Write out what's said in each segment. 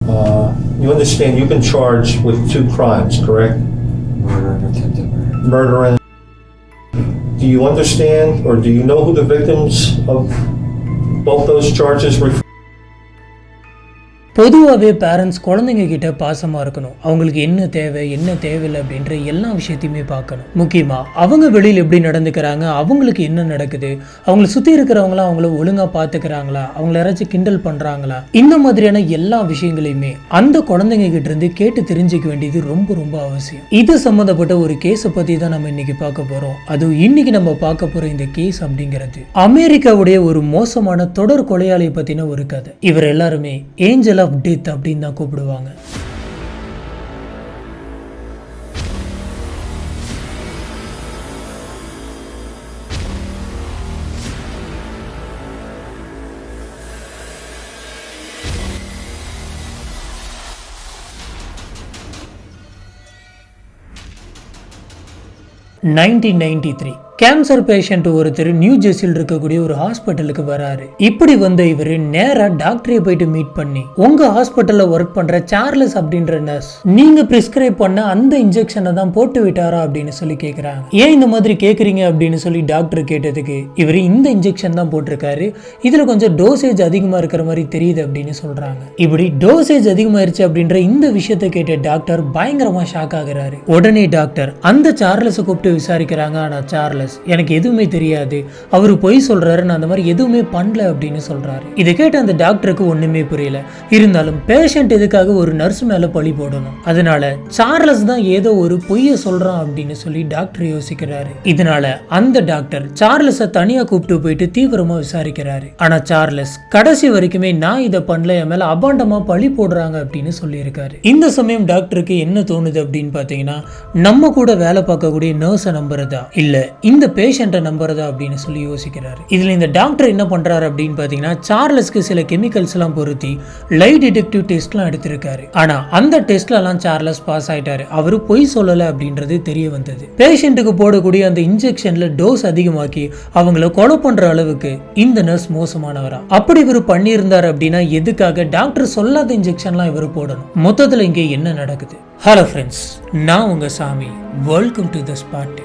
You understand you've been charged with 2 crimes, correct? Murder and attempted murder. Murder and... Do you understand or do you know who the victims of both those charges refer? பொதுவாகவே parents குழந்தைங்க கிட்ட பாசமாக இருக்கணும். அவங்களுக்கு என்ன தேவை என்ன தேவையில்லை அப்படின்ற எல்லா விஷயத்தையுமே பார்க்கணும். முக்கியமாக அவங்க வெளியில் எப்படி நடந்துக்கிறாங்க, அவங்களுக்கு என்ன நடக்குது, அவங்கள சுற்றி இருக்கிறவங்களாம் அவங்கள ஒழுங்காக பார்த்துக்கிறாங்களா, அவங்கள யாராச்சும் கிண்டல் பண்ணுறாங்களா, இந்த மாதிரியான எல்லா விஷயங்களையுமே அந்த குழந்தைங்க கிட்ட இருந்து கேட்டு தெரிஞ்சுக்க வேண்டியது ரொம்ப ரொம்ப அவசியம். இது சம்மந்தப்பட்ட ஒரு கேஸை பற்றி தான் நம்ம இன்னைக்கு பார்க்க போகிறோம். அதுவும் இன்னைக்கு நம்ம பார்க்க போகிற இந்த கேஸ் அப்படிங்கிறது அமெரிக்காவுடைய ஒரு மோசமான தொடர் கொலையாளியை பற்றின ஒரு கதை. இவர் எல்லாருமே ஏஞ்சல் ஆஃப் டெத் அப்படின்னு தான் கூப்பிடுவாங்க. கேன்சர் பேஷண்ட் ஒருத்தர் நியூ ஜெர்சியில் இருக்கக்கூடிய ஒரு ஹாஸ்பிட்டலுக்கு வராரு. இப்படி வந்த இவரு நேரா டாக்டரை போயிட்டு மீட் பண்ணி, உங்க ஹாஸ்பிட்டல்ல ஒர்க் பண்ற சார்லஸ் அப்படின்ற நர்ஸ் நீங்க பிரிஸ்கிரைப் பண்ண அந்த இன்ஜெக்ஷனை தான் போட்டு விட்டாரா அப்படின்னு சொல்லி கேட்கறாங்க. ஏன் இந்த மாதிரி கேட்குறீங்க அப்படின்னு சொல்லி டாக்டர் கேட்டதுக்கு இவர் இந்த இன்ஜெக்ஷன் தான் போட்டிருக்காரு, இதுல கொஞ்சம் டோசேஜ் அதிகமா இருக்கிற மாதிரி தெரியுது அப்படின்னு சொல்றாங்க. இப்படி டோசேஜ் அதிகமாயிருச்சு அப்படின்ற இந்த விஷயத்தை கேட்ட டாக்டர் பயங்கரமா ஷாக் ஆகுறாரு. உடனே டாக்டர் அந்த சார்லஸை கூப்பிட்டு விசாரிக்கிறாங்க. ஆனா சார்லஸ் எனக்கு எதுவுமே தெரியாது, அவரு பொய் சொல்றாரு, நான் அந்த மாதிரி எதுவுமே பண்ணல அப்படின்னு சொல்றாரு. இதை கேட்ட அந்த டாக்டருக்கு ஒண்ணுமே புரியல. இருந்தாலும் பேஷண்ட் எதுக்காக ஒரு நர்ஸ் மேல பழி போடணும், அதனால சார்லஸ் தான் ஏதோ ஒரு பொய்ய சொல்றான் அப்படின்னு சொல்லி டாக்டர் யோசிக்கிறாரு. இதனால அந்த டாக்டர் சார்லஸை தனியா கூப்பிட்டு போயிட்டு தீவிரமா விசாரிக்கிறாரு. ஆனா சார்லஸ் கடைசி வரைக்குமே நான் இதை பண்ணல, என் மேல அபாண்டமா பழி போடுறாங்க அப்படின்னு சொல்லியிருக்காரு. இந்த சமயம் டாக்டருக்கு என்ன தோணுது அப்படின்னு பாத்தீங்கன்னா, நம்ம கூட வேலை பார்க்கக்கூடிய நர்ஸை நம்புறதா இல்ல இந்த பேஷண்ட்டை நம்புறதா அப்படின்னு சொல்லி யோசிக்கிறாரு. இதுல இந்த டாக்டர் என்ன பண்றாரு அப்படின்னு பாத்தீங்கன்னா, சார்லஸ்க்கு சில கெமிக்கல்ஸ் எல்லாம் பொருத்தி லை டிடெக்டிவ் டெஸ்ட் எல்லாம் எடுத்திருக்காரு. ஆனா அந்த டெஸ்ட்ல எல்லாம் சார்லஸ் பாஸ் ஆயிட்டாரு, அவரு பொய் சொல்லல அப்படின்றது தெரிய வந்தது. பேஷண்ட்டுக்கு போடக்கூடிய அந்த இன்ஜெக்ஷன்ல டோஸ் அதிகமாக்கி அவங்கள கொலை பண்ற அளவுக்கு இந்த நர்ஸ் மோசமானவரா. அப்படி இவர் பண்ணியிருந்தாரு அப்படின்னா எதுக்காக டாக்டர் சொல்லாத இன்ஜெக்ஷன்லாம் இவர் போடணும்? மொத்தத்துல இங்கே என்ன நடக்குது? ஹலோ ஃப்ரெண்ட்ஸ், நான் உங்க Sami. Welcome to the spot.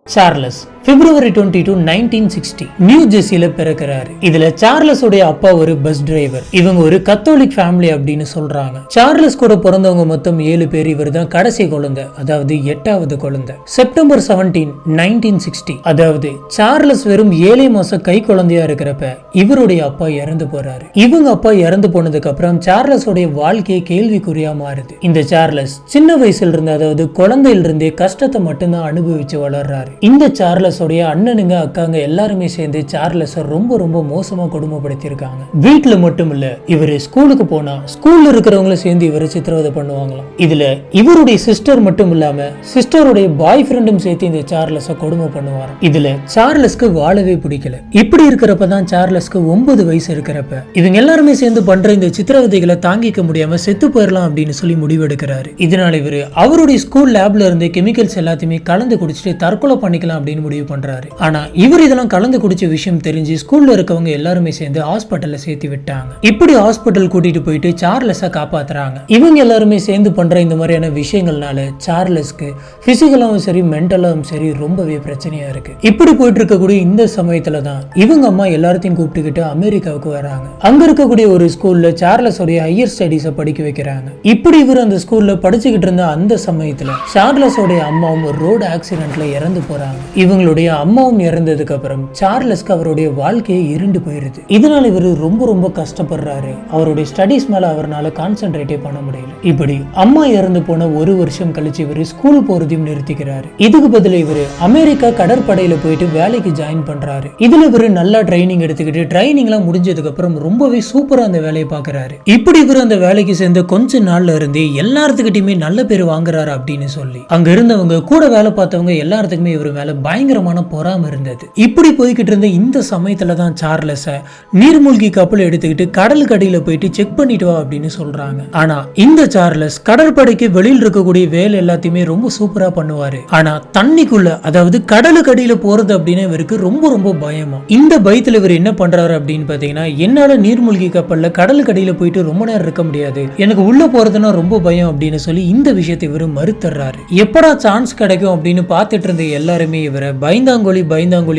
Charles February 22, 1960 நியூ ஜெர்சியில பிறக்கிறாரு. இதுல சார்லஸ் உடைய அப்பா ஒரு பஸ் டிரைவர். இவங்க ஒரு கத்தோலிக் ஃபேமிலி அப்படின்னு சொல்றாங்க. சார்லஸ் கூட பிறந்தவங்க மொத்தம் 7 பேர். இவர் தான் கடைசி குழந்தை, அதாவது 8வது குழந்தை. செப்டம்பர் 17, 1960 அதாவது சார்லஸ் வெறும் 7 மாசம் கை குழந்தையா இருக்கிறப்ப இவருடைய அப்பா இறந்து போறாரு. இவங்க அப்பா இறந்து போனதுக்கு அப்புறம் சார்லஸ் உடைய வாழ்க்கையை கேள்விக்குறியா மாறுது. இந்த சார்லஸ் சின்ன வயசுல இருந்து, அதாவது குழந்தையில இருந்தே கஷ்டத்தை மட்டும்தான் அனுபவிச்சு வளர்றாரு. இந்த சார்லஸ் அண்ணனுங்க அக்காங்க எல்லாருமே சேர்ந்து சார்லஸை ரொம்ப ரொம்ப மோசமா கொடுமைப்படுத்தியிருக்காங்க. வீட்டுல மட்டும் இல்ல, இவரு ஸ்கூலுக்கு போனா ஸ்கூல்ல இருக்கிறவங்களும் சேர்ந்து இவரை சித்திரவதை பண்ணுவாங்களாம். இதுல இவருடைய சிஸ்டர் மட்டும் இல்லாம சிஸ்டருடைய பாய் ஃப்ரெண்டும் சேர்த்து இந்த சார்லஸை கொடுமை பண்ணுவாராம். இதுல சார்லஸ்க்கு வாழவே பிடிக்கல. இப்படி இருக்கிறப்பதான் சார்லஸ்க்கு 9 வயசு இருக்கிறப்ப இவங்க எல்லாருமே சேர்ந்து பண்ற இந்த சித்திரவதைகளை தாங்கிக்க முடியாம செத்து போயிடலாம் அப்படின்னு சொல்லி முடிவெடுக்கிறாரு. இதனால இவரு அவருடைய ஸ்கூல் லேப்ல இருந்து கெமிக்கல்ஸ் எல்லாத்தையுமே கலந்து குடிச்சிட்டு தற்கொலை பண்ணிக்கலாம் அப்படின்னு முடிவு பண்றாரு. ஆனா இவர் இதெல்லாம் கலந்து குடிச்ச விஷயம் தெரிஞ்சு ஸ்கூல்ல இருக்கவங்க எல்லாருமே சேர்ந்து ஹாஸ்பிட்டல்ல சேர்த்து விட்டாங்க. இப்படி ஹாஸ்பிட்டல் கூட்டிட்டு போயிட்டு சார்லஸை காப்பாத்துறாங்க. இவங்க எல்லாருமே சேர்ந்து பண்ற இந்த மாதிரியான விஷயங்கள்னால சார்லஸ்க்கு பிசிக்கலாவும் சரி மென்டலாவும் சரி ரொம்பவே பிரச்சனையா இருக்கு. இப்படி போயிட்டு இருக்கக்கூடிய இந்த சமயத்துல தான் இவங்க அம்மா எல்லாத்தையும் கூப்பிட்டுக்கிட்டு அமெரிக்காவுக்கு வராங்க. அங்க இருக்கக்கூடிய ஒரு ஸ்கூல்ல சார்லஸ் உடைய ஹையர் ஸ்டடீஸை படிக்க வைக்கிறாங்க. இப்படி இவர் அந்த ஸ்கூல்ல படிச்சுக்கிட்டு இருந்த அந்த சமயத்துல சார்லஸ் உடைய அம்மாவும் ஒரு ரோடு ஆக்சிடென்ட்ல இறந்து போறாங்க. இவங்களுடைய அம்மாவும் இறந்ததுக்கு அப்புறம் சார்லஸ்க்கு அவருடைய வாழ்க்கையை இருண்டு போயிருது. இதனால இவர் ரொம்ப ரொம்ப கஷ்டப்படுறாரு. அவருடைய ஸ்டடீஸ் மேல அவரால் கான்சென்ட்ரேட்டே பண்ண முடியல. இப்படி அம்மா இறந்து போன 1 வருஷம் கழிச்சு இவர் ஸ்கூல் போறதையும் நிறுத்திக்கிறாரு. இதுக்கு பதிலா இவர் அமெரிக்கா கடற்படையில போயிட்டு வேலைக்கு ஜாயின் பண்றாரு. இதுல இவர் நல்லா ட்ரைனிங் எடுத்துக்கிட்டு ட்ரைனிங் எல்லாம் முடிஞ்சதுக்கு அப்புறம் ரொம்பவே சூப்பரா அந்த வேலையை பாக்குறாரு. இப்படி இவர் அந்த வேலைக்கு சேர்ந்த கொஞ்ச நாள்ல இருந்தே எல்லாத்துக்கிட்டையுமே நல்ல பேர் வாங்குறாரு அப்படின்னு சொல்லி அங்க இருந்தவங்க கூட வேலை பார்த்தவங்க எல்லாத்துக்குமே இவர் மேல பயங்கரமா பயங்கரமான பொறாமை இருந்தது. இப்படி போய்கிட்டு இருந்த இந்த சமயத்துல தான் சார்லஸ நீர்மூழ்கி கப்பல் எடுத்துக்கிட்டு கடலுக்கு அடியில போயிட்டு செக் பண்ணிட்டு வா அப்படின்னு சொல்றாங்க. ஆனா இந்த சார்லஸ் கடற்படைக்கு வெளியில் இருக்கக்கூடிய வேலை எல்லாத்தையுமே ரொம்ப சூப்பரா பண்ணுவாரு. ஆனா தண்ணிக்குள்ள, அதாவது கடலுக்கு அடியில போறது அப்படின்னு இவருக்கு ரொம்ப ரொம்ப பயமா. இந்த பயத்துல இவர் என்ன பண்றாரு அப்படின்னு பாத்தீங்கன்னா, என்னால நீர்மூழ்கி கப்பல்ல கடலுக்கு அடியில போயிட்டு ரொம்ப நேரம் இருக்க முடியாது, எனக்கு உள்ள போறதுன்னா ரொம்ப பயம் அப்படின்னு சொல்லி இந்த விஷயத்தை இவர் மறுத்துறாரு. எப்படா சான்ஸ் கிடைக்கும் அப்படின்னு பார்த்துட்டு இருந்த எல்லாருமே இவரை பயந்தாங்கோலி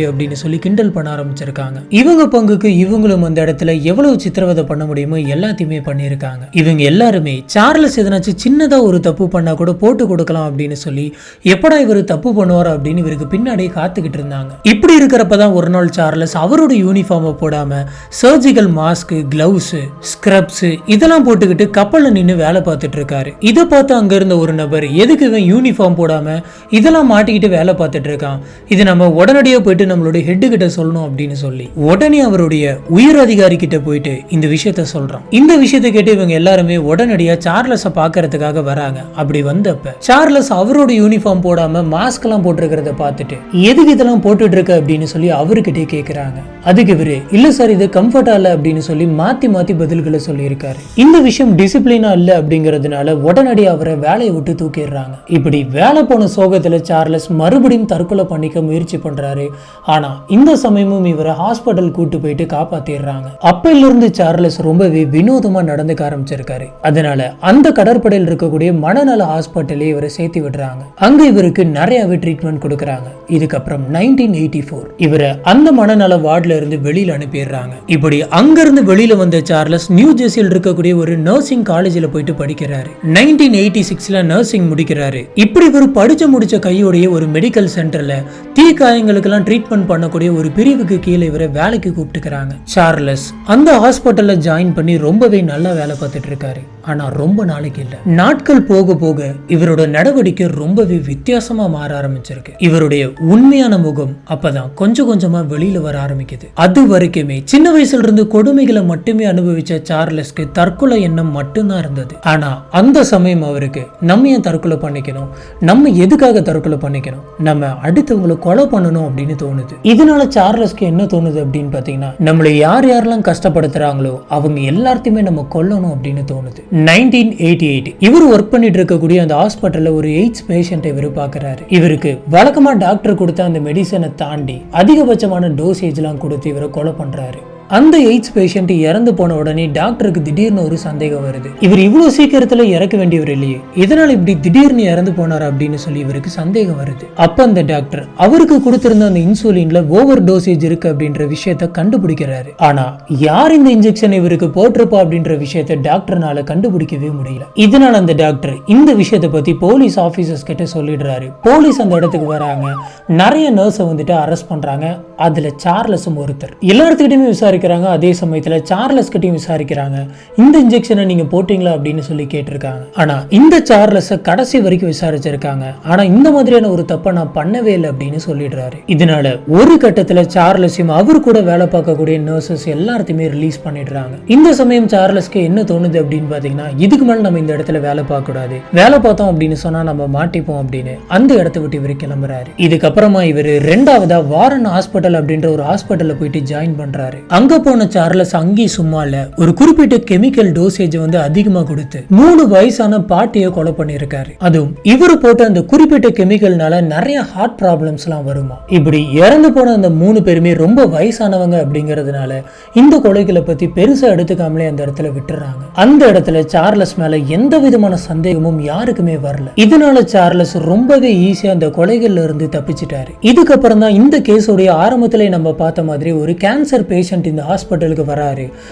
அப்படின்னு சொல்லி கிண்டல் பண்ண ஆரம்பிச்சிருக்காங்க. இவங்க பங்குக்கு இவங்களும் அந்த இடத்துல எவ்வளவு சித்திரவதை பண்ண முடியுமோ எல்லாத்தையுமே பண்ணிருக்காங்க. இவங்க எல்லாருமே சார்லஸ் எதனாச்சும் சின்னதா ஒரு தப்பு பண்ணா கூட போட்டு கொடுக்கலாம் அப்படின்னு சொல்லி எப்படா இவர் தப்பு பண்ணுவார் அப்படின்னு இவருக்கு பின்னாடியே காத்துக்கிட்டு இருந்தாங்க. இப்படி இருக்கிறப்பதான் ஒரு நாள் சார்லஸ் அவரோட யூனிஃபார்மை போடாம சர்ஜிக்கல் மாஸ்க், கிளவுஸ், ஸ்கிரப்ஸ் இதெல்லாம் போட்டுக்கிட்டு கப்பல்ல நின்று வேலை பார்த்துட்டு இருக்காரு. இதை பார்த்து அங்க இருந்த ஒரு நபர், எதுக்கு இவன் யூனிஃபார்ம் போடாம இதெல்லாம் மாட்டிக்கிட்டு வேலை பார்த்துட்டு இருக்கான், இது நம்ம உடனடியாக போயிட்டு நம்மளுடைய ஹெட் கிட்ட சொல்லணும் அப்படின்னு சொல்லி உடனே அவருடைய உயர் அதிகாரி கிட்ட போயிட்டு இந்த விஷயத்த சொல்றான். இந்த விஷயத்தை கேட்டு இவங்க எல்லாருமே உடனடியா சார்லஸை பார்க்கறதுக்காக வராங்க. அப்படி வந்தப்ப சார்லஸ் அவரோட யூனிஃபார்ம் போடாம மாஸ்க் எல்லாம் போட்டிருக்கிறத பார்த்துட்டு எதுக்கு இதெல்லாம் போட்டுட்டு இருக்க அப்படின்னு சொல்லி அவர்கிட்டே கேட்கிறாங்க. அதுக்கு இவரு, இல்ல சார் இது கம்ஃபர்டா இல்ல அப்படின்னு சொல்லி மாத்தி மாத்தி பதில்களை சொல்லி இருக்காரு. இந்த விஷயம் டிசிப்ளினா இல்ல அப்படிங்கறதுனால உடனடியாக அவரை வேலையை விட்டு தூக்கிடுறாங்க. இப்படி வேலை போன சோகத்துல சார்லஸ் மறுபடியும் தற்கொலை பண்ணிக்க முயற்சி பண்றாரு. ஆனா இந்த சமயமும் இவரை ஹாஸ்பிட்டல் கூட்டு போயிட்டு காப்பாத்திடுறாங்க. அப்பையில இருந்து சார்லஸ் ரொம்பவே வினோதமா நடந்துக்க ஆரம்பிச்சிருக்காரு. அதனால அந்த கடற்படையில் இருக்கக்கூடிய மனநல ஹாஸ்பிட்டலே இவரை சேர்த்து விடுறாங்க. அங்க இவருக்கு நிறையவே ட்ரீட்மெண்ட் கொடுக்கறாங்க. இதுக்கப்புறம் 1984 இவரை அந்த மனநல வார்டுல இருந்து வெளியில அனுப்பிடுறாங்க. இப்படி அங்க இருந்து வெளியில வந்த சார்லஸ் நியூ ஜெர்சியில் இருக்கக்கூடிய ஒரு நர்சிங் காலேஜ்ல போயிட்டு படிக்கிறாரு. 1986ல நர்சிங் முடிக்கிறாரு. இப்படி ஒரு படிச்ச முடிச்ச கையோடைய ஒரு மெடிக்கல் சென்டர்ல தீ காயங்களுக்கெல்லாம் ட்ரீட்மெண்ட் பண்ணக்கூடிய ஒரு பிரிவுக்கு கீழே இவரை வேலைக்கு கூப்பிட்டுக்கிறாங்க. சார்லஸ் அந்த ஹாஸ்பிட்டல்ல ஜாயின் பண்ணி ரொம்பவே நல்லா வேலை பார்த்துட்டு இருக்காரு. ஆனா ரொம்ப நாளைக்கு இல்ல, நாட்கள் போக போக இவரோட நடவடிக்கை ரொம்பவே வித்தியாசமா மாற ஆரம்பிச்சிருக்கு. இவருடைய உண்மையான முகம் அப்பதான் கொஞ்சம் கொஞ்சமா வெளியில வர ஆரம்பிக்குது. அது வரைக்குமே சின்ன வயசுல இருந்து கொடுமைகளை மட்டுமே அனுபவிச்ச சார்லஸ்க்கு தற்கொலை எண்ணம் மட்டும்தான் இருந்தது. ஆனா அந்த சமயம் அவருக்கு நம்ம ஏன் தற்கொலை பண்ணிக்கணும், நம்ம எதுக்காக தற்கொலை பண்ணிக்கணும், நம்ம அடுத்தவங்களை கொலை பண்ணணும் அப்படின்னு தோணுது. இதனால சார்லஸ்க்கு என்ன தோணுது அப்படின்னு பாத்தீங்கன்னா, நம்மளை யார் யாரெல்லாம் கஷ்டப்படுத்துறாங்களோ அவங்க எல்லாத்தையுமே நம்ம கொல்லணும் அப்படின்னு தோணுது. 1988 இவர் ஒர்க் பண்ணிட்டு இருக்கக்கூடிய அந்த ஹாஸ்பிட்டல்ல ஒரு எய்ட்ஸ் பேஷண்ட்டை இவர் பார்க்கறாரு. இவருக்கு வழக்கமா டாக்டர் கொடுத்த அந்த மெடிசனை தாண்டி அதிகபட்சமான டோசேஜ்லாம் கொடுத்து இவரை கொலை பண்றாரு. அந்த எய்ட்ஸ் பேஷண்ட் இறந்து போன உடனே டாக்டருக்கு திடீர்னு ஒரு சந்தேகம் வருது. இவர் இவ்வளவு சீக்கிரத்துல இறக்க வேண்டியவர் இல்லையே, இதனால இப்படி திடீர்னு இறந்து போனார் அப்படின்னு சொல்லி இவருக்கு சந்தேகம் வருது. அப்ப அந்த டாக்டர் அவருக்கு கொடுத்திருந்த அந்த இன்சுலின்ல ஓவர் டோசேஜ் இருக்கு அப்படின்ற விஷயத்த கண்டுபிடிக்கிறாரு. ஆனா யார் இந்த இன்ஜெக்ஷன் இவருக்கு போட்டிருப்பா அப்படின்ற விஷயத்த டாக்டர்னால கண்டுபிடிக்கவே முடியல. இதனால அந்த டாக்டர் இந்த விஷயத்தை பத்தி போலீஸ் ஆபீசர்ஸ் கிட்ட சொல்லிடுறாரு. போலீஸ் அந்த இடத்துக்கு வராங்க. நிறைய நர்ஸை வந்துட்டு அரெஸ்ட் பண்றாங்க. அதுல சார்லஸும் ஒருத்தர். எல்லாத்துக்கிட்டையுமே விசாரிக்கிறாங்க. அதே சமயத்துல சார்லஸ் கிட்டையும் விசாரிக்கிறாங்க. இந்த இன்ஜெக்ஷனை நீங்க போட்டீங்களா அப்படின்னு சொல்லி கேட்டிருக்காங்க. ஆனா இந்த சார்லஸை கடைசி வரைக்கும் விசாரிச்சிருக்காங்க. ஆனா இந்த மாதிரியான ஒரு தப்பை நான் பண்ணவே இல்லை அப்படின்னு சொல்லிடுறாரு. இதனால ஒரு கட்டத்துல சார்லஸையும் அவர் கூட வேலை பார்க்கக்கூடிய நர்சஸ் எல்லாத்தையுமே ரிலீஸ் பண்ணிடுறாங்க. இந்த சமயம் சார்லஸ்க்கு என்ன தோணுது அப்படின்னு பாத்தீங்கன்னா, இதுக்கு மேல நம்ம இந்த இடத்துல வேலை பார்க்க கூடாது, வேலை பார்த்தோம் அப்படின்னு சொன்னா நம்ம மாட்டிப்போம் அப்படின்னு அந்த இடத்தை விட்டு இவர் கிளம்புறாரு. இதுக்கப்புறமா இவர் ரெண்டாவதா வாரன் ஹாஸ்பிட்டல் அப்படின்ற ஒரு ஹாஸ்பிட்டல்ல போயிட்டு ஜாயின் பண்றாரு. அங்க போன சார்லஸ் அங்கேயும் சும்மா இல்ல, ஒரு குறிப்பிட்ட கெமிக்கல் டோசேஜ் வந்து அதிகமா கொடுத்து 3 வயசான பாட்டியை கொலை பண்ணிருக்காரு. அதுவும் இவர் போட்ட அந்த குறிப்பிட்ட கெமிக்கல்னால நிறைய ஹார்ட் ப்ராப்ளம்ஸ் எல்லாம் வருமா. இப்படி இறந்து போன அந்த 3 பேருமே ரொம்ப வயசானவங்க அப்படிங்கறதுனால இந்த கொலைகளை பத்தி பெருசா எடுத்துக்காமலே அந்த இடத்துல விட்டுறாங்க. அந்த இடத்துல சார்லஸ் மேல எந்த விதமான சந்தேகமும் யாருக்குமே வரல. இதனால சார்லஸ் ரொம்பவே ஈஸியா அந்த கொலைகள்ல இருந்து தப்பிச்சிட்டாரு. இதுக்கப்புறம் தான் இந்த கேஸோடைய ஆரம்பத்திலே நம்ம பார்த்த மாதிரி ஒரு கேன்சர் பேஷண்ட் இந்த ஹாஸ்பிட்டலுக்கு வராரு.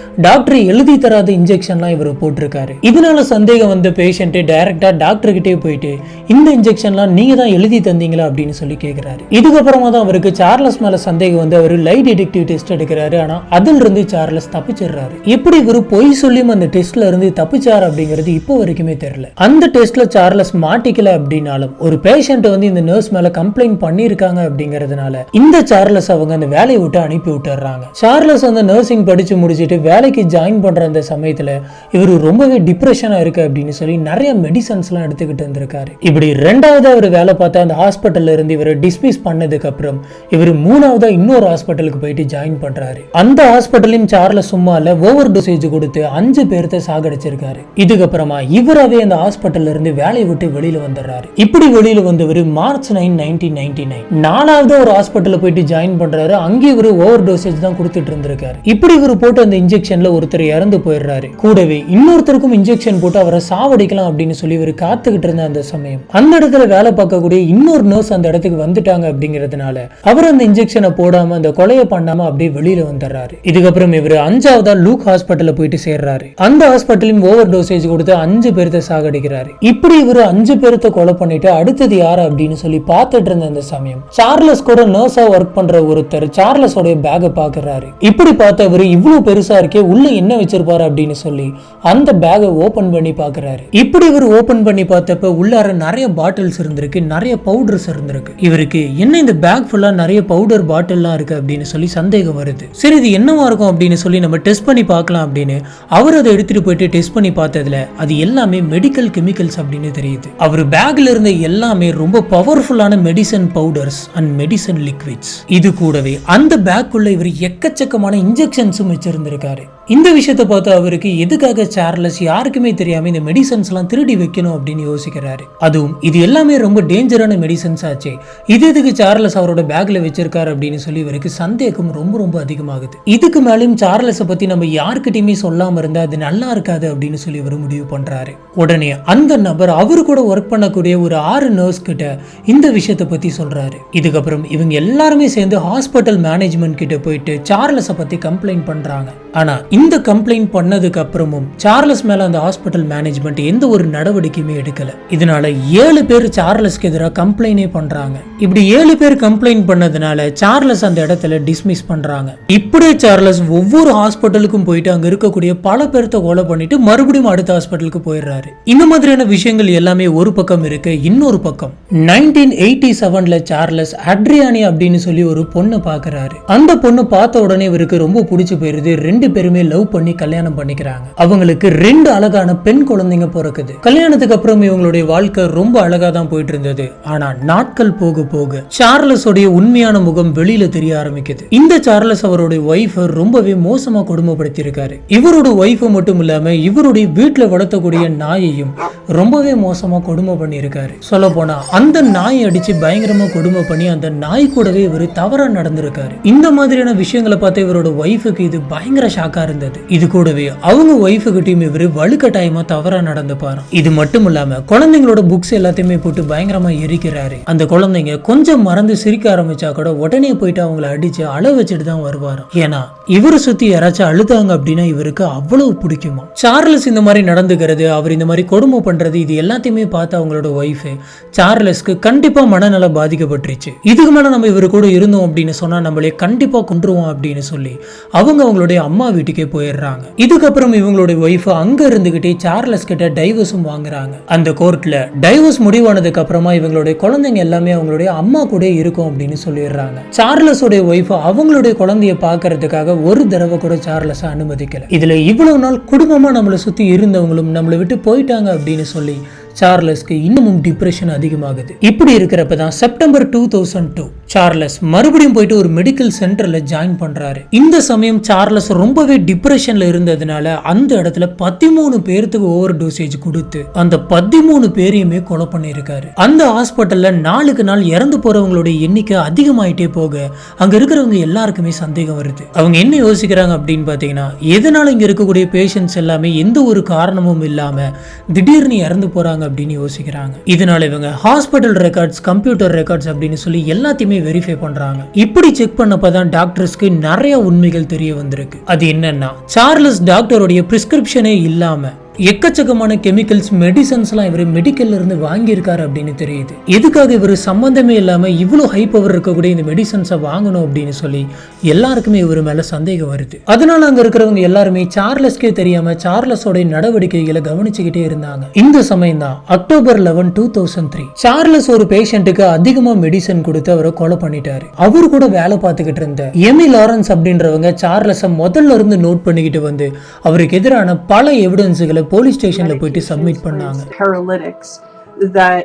டாக்டர் எழுதி தராத இன்ஜெக்ஷன்லாம் இவர் போட்டிருக்காரு. இதனால சந்தேகம் வந்த பேஷண்ட் டைரக்டா டாக்டர் கிட்டே போயிட்டு இந்த இன்ஜெக்ஷன்லாம் நீங்க தான் எழுதி தந்தீங்களா அப்படின்னு சொல்லி கேட்கிறாரு. இதுக்கப்புறமா தான் அவருக்கு சார்லஸ் மேல சந்தேகம் வந்து அவர் லை டிடெக்டிவ் டெஸ்ட் எடுக்கிறாரு. ஆனா அதில் இருந்து சார்லஸ் தப்பிச்சிடுறாரு. எப்படி இவர் பொய் சொல்லியும் அந்த டெஸ்ட்ல இருந்து தப்பிச்சார் அப்படிங்கிறது இப்போ வரைக்குமே தெரியல. அந்த டெஸ்ட்ல சார்லஸ் மாட்டிக்கல அப்படின்னாலும் ஒரு பேஷண்ட் வந்து இந்த நர்ஸ் மேல கம்ப்ளைண்ட் பண்ணிருக்காங்க அப்படிங்கறதுனால இந்த சார்லஸ் அவங்க அந்த வேலையை விட்டு அனுப்பி விட்டுறாங்க. சார்லஸ் வந்து நர்சிங் படிச்சு முடிச்சுட்டு வேலைக்கு ஜாயின் பண்ற அந்த சமயத்துல இவர் ரொம்பவே டிப்ரெஷனா இருக்கு அப்படின்னு சொல்லி நிறைய மெடிசன்ஸ்லாம் எடுத்துக்கிட்டு இருந்திருக்காரு. இப்படி ரெண்டாவது அவர் வேலை பார்த்த அந்த ஹாஸ்பிட்டல்ல இருந்து இவர் டிஸ்மிஸ் பண்ணதுக்கு அப்புறம் இவர் மூணாவதா இன்னொரு ஹாஸ்பிட்டலுக்கு போயிட்டு ஜாயின் பண்றாரு. அந்த ஹாஸ்பிட்டலையும் சார்லஸ் சும்மா இல்ல ஓவர் டோசேஜ் கொடுத்து 5 பேர்த்த சாகடிச்சிருக்காரு. இதுக்கப்புறமா இவராவே அந்த ஹாஸ்பிட்டல்ல இருந்து வேலையை விட்டு வெளியில வந்துடுறாரு. இப்படி வெளியில வந்தவர் மார்ச் 9, 1999 நாலாவது ஒரு ஹாஸ்பிட்டல்ல போயிட்டு ஜாயின் பண்றாரு. அங்கே இவர் ஓவர் டோசேஜ் தான் கொடுத்துட்டு இருந்திருக்காரு. இப்படி இவர் போட்டு அந்த இன்ஜெக்ஷன்ல ஒருத்தர் இறந்து போயிடுறாரு. கூடவே இன்னொருத்தருக்கும் இன்ஜெக்ஷன் போட்டு அவரை சாவடிக்கலாம் அப்படின்னு சொல்லி இவர் காத்துக்கிட்டு இருந்த அந்த சமயம் அந்த இடத்துல வேலை பார்க்கக்கூடிய இன்னொரு நர்ஸ் அந்த இடத்துக்கு வந்துட்டாங்க. அப்படிங்கிறதுனால அவர் அந்த இன்ஜெக்ஷனை போடாம அந்த கொலையை பண்ணாம அப்படியே வெளியில வந்துடுறாரு. இதுக்கப்புறம் இவர் 5ஆவதா லூக் ஹாஸ்பிட்டல்ல போயிட்டு சேர்றாரு. அந்த ஹாஸ்பிட்டலையும் ஓவர் டோசேஜ் கொடுத்து 5 பேர்த்த சாகடிக்கிறாரு. இப்படி இவர் 5 பேர்த்த கொலை பண்ணிட்டு அடுத்தது யாரு அப்படின்னு சொல்லி பார்த்துட்டு இருந்த அந்த சமயம் சார்லஸ் கூட நர்ஸா ஒர்க் பண்ற ஒருத்தர் சார்லஸோட பேக்கை பாக்குறாரு. இப்படி பார்த்த இவர் இவ்வளவு பெருசா இருக்கே உள்ள என்ன வச்சிருப்பாரு அப்படின்னு சொல்லி அந்த பேக்கை ஓபன் பண்ணி பாக்குறாரு. இப்படி இவர் ஓபன் பண்ணி பார்த்தப்ப உள்ளார நிறைய பாட்டில்ஸ் இருந்திருக்கு, நிறைய பவுடர்ஸ் இருந்திருக்கு. இவருக்கு என்ன இந்த பேக் ஃபுல்லா நிறைய பவுடர் பாட்டில்லாம் இருக்கு அப்படின்னு சொல்லி சந்தேகம் வருது. சரி இது என்னவா இருக்கும் அப்படின்னு சொல்லி நம்ம டெஸ்ட் பண்ணி பார்க்கலாம் அப்படின்னு அவர் அதை எடுத்துட்டு போயிட்டு டெஸ்ட் பண்ணி பார்த்ததுல அது எல்லாமே மெடிக்கல் கெமிக்கல்ஸ் அப்படின்னு தெரியுது. அவர் பேக்ல இருந்த எல்லாமே ரொம்ப பவர்ஃபுல்லான medicine powders and medicine liquids. இது கூடவே அந்த பேக்குள்ள இவர் எக்கச்சக்கமான இன்ஜெக்ஷன்ஸும் வச்சிருந்திருக்காரு. இந்த விஷயத்தை பார்த்து அவருக்கு எதுக்காக சார்லஸ் யாருக்குமே தெரியாம இந்த மெடிசன்ஸ் எல்லாம் திருடி வைக்கணும் அப்படின்னு யோசிக்கிறாரு. அதுவும் இது எல்லாமே ரொம்ப டேஞ்சரான மெடிசன்ஸ் ஆச்சே, இது எதுக்கு சார்லஸ் அவரோட பேக்ல வச்சிருக்காரு அப்படின்னு சொல்லி இவருக்கு சந்தேகம் ரொம்ப ரொம்ப அதிகமாகுது. இதுக்கு மேலும் சார்லஸை பத்தி நம்ம யாருக்கிட்டையுமே சொல்லாம இருந்தா அது நல்லா இருக்காது அப்படின்னு சொல்லி இவர் முடிவு பண்றாரு. உடனே அந்த நபர் அவரு கூட ஒர்க் பண்ணக்கூடிய ஒரு 6 நர்ஸ் கிட்ட இந்த விஷயத்தை பத்தி சொல்றாரு. இதுக்கப்புறம் இவங்க எல்லாருமே சேர்ந்து ஹாஸ்பிட்டல் மேனேஜ்மெண்ட் கிட்ட போயிட்டு சார்லஸை பத்தி கம்ப்ளைண்ட் பண்றாங்க. ஆனா இந்த கம்ப்ளைண்ட் பண்ணதுக்கு அப்புறமும் சார்லஸ் மேல அந்த ஹாஸ்பிட்டல் மேனேஜ்மெண்ட் எந்த ஒரு நடவடிக்கையுமே எடுக்கல. இதனால 7 பேர் சார்லஸ்க்கு எதிராக கம்ப்ளைண்டே பண்றாங்க. இப்படி 7 பேர் கம்ப்ளைண்ட் பண்ணதுனால சார்லஸ் அந்த இடத்துல டிஸ்மிஸ் பண்றாங்க. இப்படியே சார்லஸ் ஒவ்வொரு ஹாஸ்பிட்டலுக்கும் போயிட்டு அங்க இருக்கக்கூடிய பல பேர்த்த கொலை பண்ணிட்டு மறுபடியும் அடுத்த ஹாஸ்பிட்டலுக்கு போயிடுறாரு. இந்த மாதிரியான விஷயங்கள் எல்லாமே ஒரு பக்கம் இருக்கு. இன்னொரு பக்கம் 1987ல சார்லஸ் அட்ரியானி அப்படின்னு சொல்லி ஒரு பொண்ணை பாக்குறாரு. அந்த பொண்ணு பார்த்த உடனே இவருக்கு ரொம்ப பிடிச்சு போயிருது. 2 பேருமே லவ் பண்ணி கல்யாணம் பண்ணிக்கிறாங்க. அவங்களுக்கு 2 அழகான பெண் குழந்தைங்க பிறக்குது. கல்யாணத்துக்கு அப்புறம் இவங்களுடைய வாழ்க்கை ரொம்ப அழகா தான் போயிட்டு இருந்தது. ஆனா நாட்கள் போக போக சார்லஸோடைய உண்மையான முகம் வெளியில தெரிய ஆரம்பிக்குது. இந்த சார்லஸ் அவருடைய ஒய்ஃப் ரொம்பவே மோசமா கொடுமைப்படுத்தி இருக்காரு. இவரோட ஒய்ஃப் மட்டும் இல்லாம இவருடைய வீட்டுல வளர்த்தக்கூடிய நாயையும் ரொம்பவே மோசமா கொடுமை பண்ணி இருக்காரு. சொல்ல போனா அந்த நாயை அடிச்சு பயங்கரமா கொடுமை பண்ணி அந்த நாய் கூடவே இவர் தவறா நடந்திருக்காரு. இந்த மாதிரியான விஷயங்களை பார்த்து இவரோட ஒய்ஃபுக்கு இது பயங்கர ஷாக்கா இருந்தது. இது கூடவே அவங்க ஒய்ஃபுகிட்டையும் இவரு வலுக்கட்டாயமா தவறா நடந்துப்பாரு. இது மட்டும் இல்லாம குழந்தைங்களோட புக்ஸ் எல்லாத்தையுமே போட்டு பயங்கரமா எரிக்கிறாரு. அந்த குழந்தைங்க கொஞ்சம் மறந்து சிரிக்க ஆரம்பிச்சா கூட உடனே போயிட்டு அவங்கள அடிச்சு அழ வச்சுட்டு தான் வருவாரு. ஏன்னா இவரை சுத்தி யாராச்சும் அழுதாங்க அப்படின்னா இவருக்கு அவ்வளவு பிடிக்குமா. சார்லஸ் இந்த மாதிரி நடந்துக்கிறது, அவர் இந்த மாதிரி கொடுமை பண்றது, இது எல்லாத்தையுமே பார்த்து அவங்களோட ஒய்ஃப் சார்லஸ்க்கு கண்டிப்பா மனநல பாதிக்கப்பட்டுருச்சு. இதுக்கு மேல நம்ம இவரு கூட இருந்தோம் அப்படின்னு சொன்னா நம்மளே கண்டிப்பா கொன்றுவோம் அப்படின்னு சொல்லி அவங்களுடைய அம்மா வீட்டுக்கே போயிடுறாங்க. இதுக்கப்புறம் இவங்களுடைய ஒய்ஃப் அங்க இருந்துகிட்டே சார்லஸ் கிட்ட டைவர்ஸும் வாங்குறாங்க. அந்த கோர்ட்ல டைவர்ஸ் முடிவானதுக்கு அப்புறமா இவங்களுடைய குழந்தைங்க எல்லாமே அவங்களுடைய அம்மா கூட இருக்கும் அப்படின்னு சொல்லிடுறாங்க. சார்லஸோட ஒய்ஃப் அவங்களுடைய குழந்தைய பாக்குறதுக்காக ஒரு தடவை கூட சார்லஸ் அனுமதிக்கல. இதுல இவ்வளவு நாள் குடும்பமா நம்மளை சுத்தி இருந்தவங்களும் நம்மளை விட்டு போயிட்டாங்க அப்படின்னு சொல்லி சார்லஸ்க்கு இன்னமும் டிப்ரெஷன் அதிகமாகுது. இப்படி இருக்கிறப்ப தான் செப்டம்பர் 2002 சார்லஸ் மறுபடியும் போயிட்டு ஒரு மெடிக்கல் சென்டர்ல ஜாயின் பண்றாரு. இந்த சமயம் சார்லஸ் ரொம்பவே டிப்ரெஷன்ல இருந்ததுனால அந்த இடத்துல 13 பேருக்கு ஓவர் டோசேஜ் கொடுத்து அந்த 13 பேரையுமே கொலை பண்ணியிருக்காரு. அந்த ஹாஸ்பிட்டல்ல நாளுக்கு நாள் இறந்து போறவங்களுடைய எண்ணிக்கை அதிகமாயிட்டே போக அங்க இருக்கிறவங்க எல்லாருக்குமே சந்தேகம் வருது. அவங்க என்ன யோசிக்கிறாங்க அப்படின்னு பாத்தீங்கன்னா, எதனால இங்க இருக்கக்கூடிய பேஷண்ட்ஸ் எல்லாமே எந்த ஒரு காரணமும் இல்லாம திடீர்னு இறந்து போறாங்க அப்படின்னு யோசிக்கிறாங்க. இதனால இவங்க ஹாஸ்பிட்டல் ரெக்கார்ட்ஸ், கம்ப்யூட்டர் ரெக்கார்ட்ஸ் அப்படின்னு சொல்லி எல்லாத்தையுமே வெரிஃபை பண்றாங்க. இப்படி செக் பண்ணப்பதான் டாக்டர்ஸ்க்கு நிறைய உண்மைகள் தெரிய வந்திருக்கு. அது என்னன்னா, சார்லஸ் டாக்டருடைய பிரிஸ்கிரிப்ஷனே இல்லாம எக்கச்சக்கமான கெமிக்கல்ஸ் மெடிசன்ஸ்லாம் இவர் மெடிக்கல்ல இருந்து வாங்கியிருக்காரு அப்படின்னு தெரியுது. எதுக்காக இவர் சம்பந்தமே இல்லாம இவ்வளவு ஹை பவர் இருக்கக்கூடிய இந்த மெடிசன்ஸை வாங்கணும் அப்படின்னு சொல்லி எல்லாருக்குமே இவர் மேல சந்தேகம் வருது. அதனால அங்க இருக்கிறவங்க எல்லாருமே சார்லஸ்க்கே தெரியாம சார்லஸோட நடவடிக்கைகளை கவனிச்சுக்கிட்டே இருந்தாங்க. இந்த சமயம் தான் அக்டோபர் 11, 2003 சார்லஸ் ஒரு பேஷண்ட்டுக்கு அதிகமா மெடிசன் கொடுத்து அவரை கொலை பண்ணிட்டாரு. அவரு கூட வேலை பார்த்துக்கிட்டு இருந்த எமி லாரன்ஸ் அப்படின்றவங்க சார்லஸை முதல்ல இருந்து நோட் பண்ணிக்கிட்டு வந்து அவருக்கு எதிரான பல எவிடன்ஸுகளை போலீஸ் ஸ்டேஷன்ல போயிட்டு சப்மிட் பண்ணாங்க. Paralytics that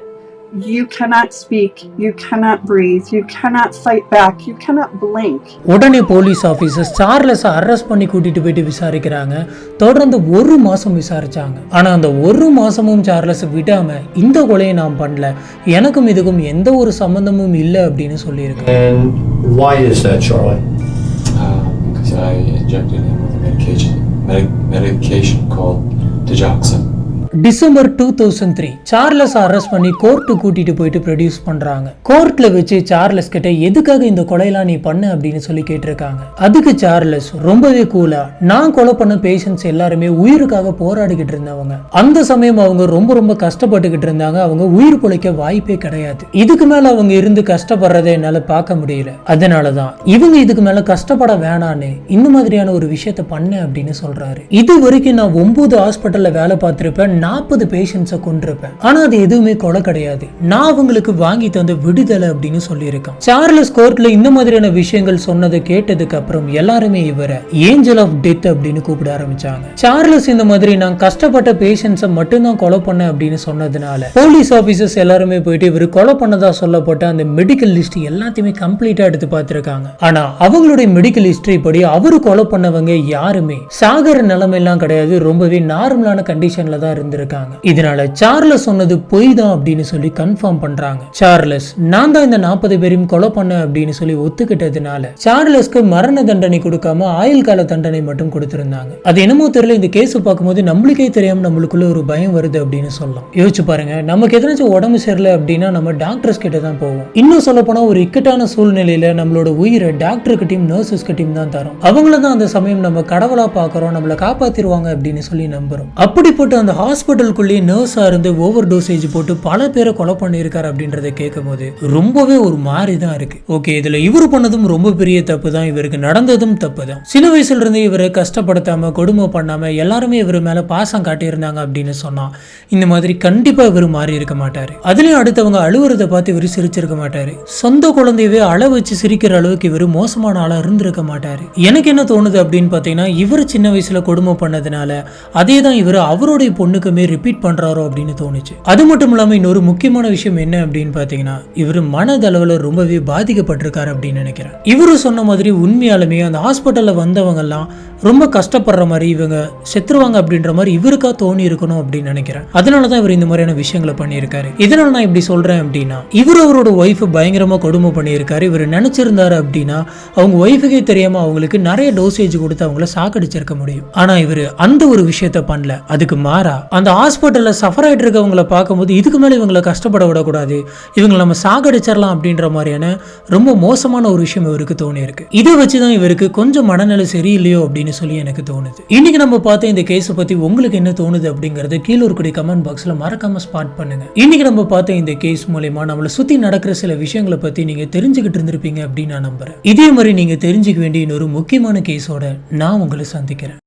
you cannot speak, you cannot breathe, you cannot fight back, you cannot blink. உடனே போலீஸ் ஆபீசர்ஸ் சார்லஸை அரெஸ்ட் பண்ணி கூட்டிட்டு போயிட்டு விசாரிக்கிறாங்க. தொடர்ந்து 1 மாசம் விசாரிச்சாங்க. ஆனா அந்த 1 மாசமும் சார்லஸ் விடாம இந்த கொலையை நான் பண்ணல, எனக்கும் இதுக்கும் எந்த ஒரு சம்பந்தமும் இல்லை அப்படின்னு சொல்லியிருக்காங்க. And why is that, Charlie? Because I injected him with a medication called digoxin. December 2003 Charles arrest பண்ணி கோர்ட்டு கூட்டிட்டு போயிட்டு ப்ரொடியூஸ் பண்றாங்க. கோர்ட்ல வச்சு சார்லஸ் கிட்ட எதுக்காக இந்த கொலையெல்லாம் நீ பண்ண அப்படின்னு சொல்லி கேட்டிருக்காங்க. அதுக்கு சார்லஸ் ரொம்பவே கூலா, நான் கொலை பண்ண பேஷண்ட்ஸ் எல்லாருமே உயிருக்காக போராடிக்கிட்டு இருந்தவங்க, அந்த சமயம் அவங்க ரொம்ப கஷ்டப்பட்டுக்கிட்டு இருந்தாங்க, அவங்க உயிர் பொழைக்க வாய்ப்பே கிடையாது, இதுக்கு மேல அவங்க இருந்து கஷ்டப்படுறதை என்னால பார்க்க முடியல, அதனாலதான் இவங்க இதுக்கு மேல கஷ்டப்பட வேணான்னு இந்த மாதிரியான ஒரு விஷயத்த பண்ண அப்படின்னு சொல்றாரு. இது வரைக்கும் நான் 9 ஹாஸ்பிட்டல்ல வேலை பார்த்திருப்பேன், 40 பேஷண்ட்ஸை கொண்டிருப்பேன், ஆனா அது எதுவுமே கொலை கிடையாது, நான் அவங்களுக்கு வாங்கி தந்த விடுதலை அப்படின்னு சொல்லியிருக்கான். சார்லஸ் கோர்ட்ல இந்த மாதிரியான விஷயங்கள் சொன்னதை கேட்டதுக்கு அப்புறம் எல்லாருமே இவரை ஏஞ்சல் ஆஃப் டெத் அப்படின்னு கூப்பிட ஆரம்பிச்சாங்க. சார்லஸ் இந்த மாதிரி நான் கஷ்டப்பட்ட பேஷண்ட்ஸை மட்டும்தான் கொலை பண்ண அப்படின்னு சொன்னதுனால போலீஸ் ஆபீசர்ஸ் எல்லாருமே போயிட்டு இவர் கொலை பண்ணதா சொல்லப்பட்ட அந்த மெடிக்கல் லிஸ்ட் எல்லாத்தையுமே கம்ப்ளீட்டா எடுத்து பார்த்திருக்காங்க. ஆனா அவங்களுடைய மெடிக்கல் ஹிஸ்டரி படி அவரு கொலை பண்ணவங்க யாருமே சாகர நிலைமையெல்லாம் கிடையாது, ரொம்பவே நார்மலான கண்டிஷன்ல தான் இருந்திருக்காங்க. இதனால சார்லஸ் சொன்னது பொய் தான் அப்படின்னு சொல்லி கன்ஃபார்ம் பண்றாங்க. சார்லஸ் நான் தான் இந்த 40 பேரையும் கொலை பண்ண அப்படின்னு சொல்லி ஒத்துக்கிட்டதுனால சார்லஸ்க்கு மரண தண்டனை கொடுக்காம ஆயுள் கால தண்டனை மட்டும் கொடுத்திருந்தாங்க. அது என்னமோ தெரியல, இந்த கேஸ் பார்க்கும்போது நம்மளுக்கே தெரியாம நம்மளுக்குள்ள ஒரு பயம் வருது அப்படின்னு சொல்லலாம். யோசிச்சு பாருங்க, நமக்கு எதனாச்சும் உடம்பு சரியில்லை அப்படின்னா நம்ம டாக்டர்ஸ் கிட்ட தான் போவோம். இன்னும் சொல்ல போனா ஒரு இக்கட்டான சூழ்நிலையில நம்மளோட உயிரை டாக்டர் கிட்டையும் நர்சஸ் கிட்டையும் தான் தரும். அவங்கள தான் அந்த சமயம் நம்ம கடவுளா பாக்குறோம், நம்மளை காப்பாத்திருவாங்க அப்படின்னு சொல்லி நம்புறோம். அப்படிப்பட்ட அந்த ஹாஸ்பிட்டலுக்குள்ளேயே நர்ஸா இருந்து ஓவர் டோசேஜ் போட்டு பல பேரை கொலை பண்ணியிருக்காரு அப்படின்றத கேட்கும் போது ரொம்பவே ஒரு மாதிரி தான் இருக்கு. ஓகே, இதுல இவரு பண்ணதும் ரொம்ப பெரிய தப்பு தான், இவருக்கு நடந்ததும் தப்பு தான். சின்ன வயசுல இருந்து இவரை கஷ்டப்படுத்தாம கொடுமை பண்ணாம எல்லாருமே இவர் மேல பாசம் காட்டியிருந்தாங்க அப்படின்னு சொன்னா இந்த மாதிரி கண்டிப்பா இவர் மாறி இருக்க மாட்டாரு. அதுலயும் அடுத்தவங்க அழுவுறதை பார்த்து இவர் சிரிச்சிருக்க மாட்டாரு. சொந்த குழந்தையவே அழ வச்சு சிரிக்கிற அளவுக்கு இவர் மோசமான ஆளா இருந்திருக்க மாட்டாரு. எனக்கு என்ன தோணுது அப்படின்னு பாத்தீங்கன்னா, இவர் சின்ன வயசுல கொடுமை பண்ணதுனால அதே தான் இவர் அவருடைய பொண்ணுக்குமே ரிப்பீட் பண்றாரோ அப்படின்னு தோணுச்சு. அது மட்டும் இல்லாம இன்னொரு முக்கியமான விஷயம் என்ன அப்படின்னு பாத்தீங்கன்னா, இவர் மனதளவுல ரொம்பவே பாதிக்கப்பட்டிருக்காரு அப்படின்னு நினைக்கிறேன். இவரு சொன்ன மாதிரி உண்மையாலுமே அந்த ஹாஸ்பிட்டல்ல வந்தவங்க எல்லாம் ரொம்ப கஷ்டப்படுற மாதிரி இவங்க செத்துருவாங்க அப்படின்ற மாதிரி இவருக்கா தோணி இருக்கணும் அப்படின்னு நினைக்கிறேன். அதனாலதான் இவர் இந்த மாதிரியான விஷயங்களை பண்ணியிருக்காரு. இதனால நான் இப்படி சொல்றேன் அப்படின்னா, இவர் அவரோட ஒய்ஃப் பயங்கரமா கொடுமை பண்ணியிருக்காரு. இவர் நினைச்சிருந்தாரு அப்படின்னா அவங்க ஒய்ஃபுக்கே தெரியாம அவங்களுக்கு நிறைய டோசேஜ் கொடுத்து அவங்கள சாக்கடிச்சிருக்க முடியும். ஆனா இவரு அந்த ஒரு விஷயத்த பண்ணல. அதுக்கு மாறா அந்த ஹாஸ்பிட்டல்ல சஃபர் ஆயிட்டு இருக்கவங்களை பார்க்கும்போது இதுக்கு மேல இவங்களை கஷ்டப்பட விடக்கூடாது, இவங்களை நம்ம சாகடிச்சிடலாம் அப்படின்ற மாதிரியான ரொம்ப மோசமான ஒரு விஷயம் இவருக்கு தோணி இருக்கு. இதை வச்சுதான் இவருக்கு கொஞ்சம் மனநிலை சரியில்லையோ அப்படின்னு சொல்லி எனக்கு தோணுது. இன்னைக்கு நம்ம பார்த்த இந்த கேஸை பத்தி உங்களுக்கு என்ன தோணுது அப்படிங்கறத கீழே இருக்கக்கூடிய கமெண்ட் பாக்ஸ்ல மறக்காம ஸ்பாட் பண்ணுங்க. இன்னைக்கு நம்ம பார்த்த இந்த கேஸ் மூலமா நம்மளை சுத்தி நடக்கிற சில விஷயங்களை பத்தி நீங்க தெரிஞ்சுக்கிட்டு இருந்திருப்பீங்க அப்படின்னு நான் நம்புறேன். இதே மாதிரி நீங்க தெரிஞ்சுக்க வேண்டிய இன்னொரு முக்கியமான கேஸோட நான் உங்களை சந்திக்கிறேன்.